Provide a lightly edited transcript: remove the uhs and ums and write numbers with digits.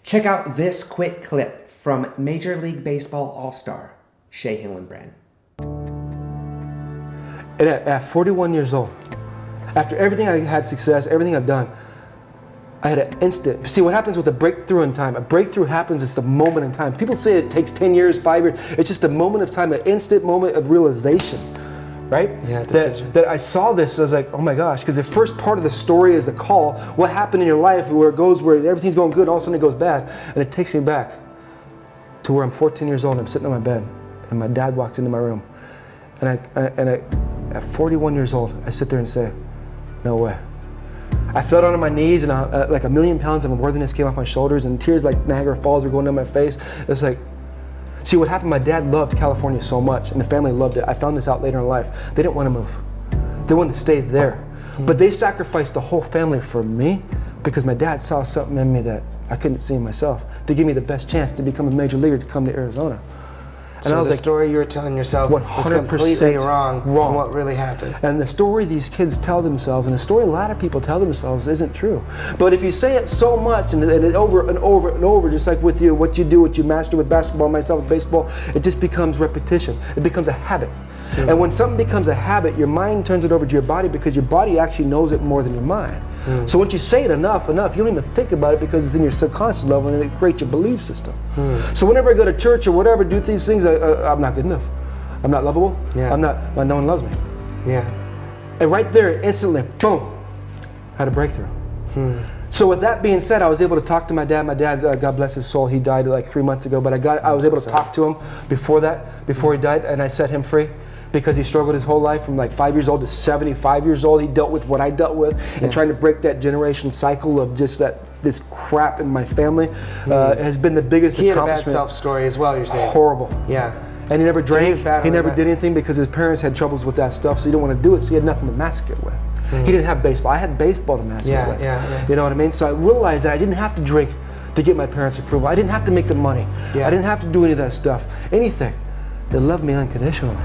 Check out this quick clip from Major League Baseball All-Star, Shea Hillenbrand. And at 41 years old, after everything I had success, everything I've done, I had an instant. See, what happens with a breakthrough in time? A breakthrough happens, it's a moment in time. People say it takes 10 years, 5 years. It's just a moment of time, an instant moment of realization, right? Yeah, decision. That I saw this, I was like, oh my gosh, because the first part of the story is the call. What happened in your life where it goes, where everything's going good, all of a sudden it goes bad. And it takes me back to where I'm 14 years old and I'm sitting on my bed and my dad walked into my room. And I at 41 years old, I sit there and say, no way. I fell down on my knees and like 1,000,000 pounds of unworthiness came off my shoulders and tears like Niagara Falls were going down my face. It's like, see what happened, my dad loved California so much and the family loved it. I found this out later in life. They didn't want to move. They wanted to stay there. But they sacrificed the whole family for me because my dad saw something in me that I couldn't see in myself to give me the best chance to become a major leaguer to come to Arizona. And so I was the like, story you were telling yourself was completely wrong from what really happened. And the story these kids tell themselves, and the story a lot of people tell themselves, isn't true. But if you say it so much and over and over and over, just like with you, what you do, what you master with basketball, myself with baseball, it just becomes repetition. It becomes a habit. And when something becomes a habit, your mind turns it over to your body because your body actually knows it more than your mind. So once you say it enough, you don't even think about it because it's in your subconscious level and it creates your belief system. So whenever I go to church or whatever, do these things, I'm not good enough. I'm not lovable. Yeah. No one loves me. Yeah. And right there, instantly, boom, had a breakthrough. So with that being said, I was able to talk to my dad. My dad, God bless his soul, he died like 3 months ago, but I was able to talk to him before he died, and I set him free. Because he struggled his whole life from like 5 years old to 75 years old. He dealt with what I dealt with and trying to break that generation cycle of just this crap in my family has been the biggest accomplishment. He had a bad self-story as well, you're saying? Horrible. Yeah. And he never drank, he never that. did anything because his parents had troubles with that stuff, so he didn't want to do it, so he had nothing to mask it with. He didn't have baseball. I had baseball to mask it with. You know what I mean? So I realized that I didn't have to drink to get my parents' approval. I didn't have to make the money. I didn't have to do any of that stuff. Anything. They loved me unconditionally.